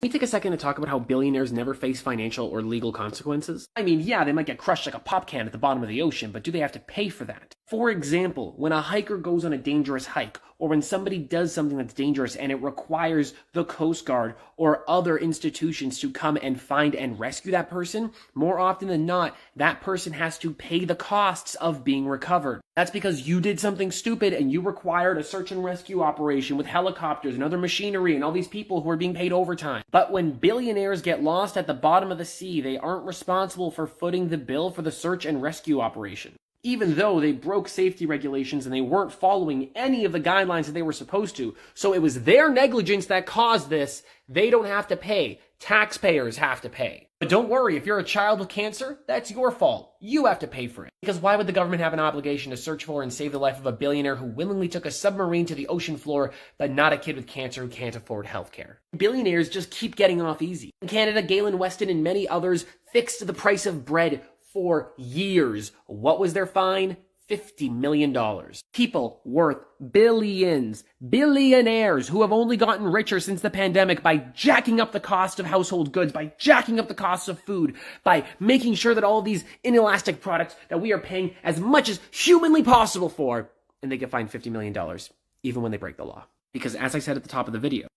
Can we take a second to talk about how billionaires never face financial or legal consequences? I mean, yeah, they might get crushed like a pop can at the bottom of the ocean, but do they have to pay for that? For example, when a hiker goes on a dangerous hike, or when somebody does something that's dangerous and it requires the Coast Guard or other institutions to come and find and rescue that person, more often than not, that person has to pay the costs of being recovered. That's because you did something stupid and you required a search and rescue operation with helicopters and other machinery and all these people who are being paid overtime. But when billionaires get lost at the bottom of the sea, they aren't responsible for footing the bill for the search and rescue operation. Even though they broke safety regulations and they weren't following any of the guidelines that they were supposed to. So it was their negligence that caused this. They don't have to pay. Taxpayers have to pay. But don't worry, if you're a child with cancer, that's your fault. You have to pay for it. Because why would the government have an obligation to search for and save the life of a billionaire who willingly took a submarine to the ocean floor, but not a kid with cancer who can't afford healthcare? Billionaires just keep getting off easy. In Canada, Galen Weston and many others fixed the price of bread for years. What was their fine? $50 million. People worth billions, billionaires who have only gotten richer since the pandemic by jacking up the cost of household goods, by jacking up the cost of food, by making sure that all these inelastic products that we are paying as much as humanly possible for, and they get fined $50 million, even when they break the law. Because as I said at the top of the video,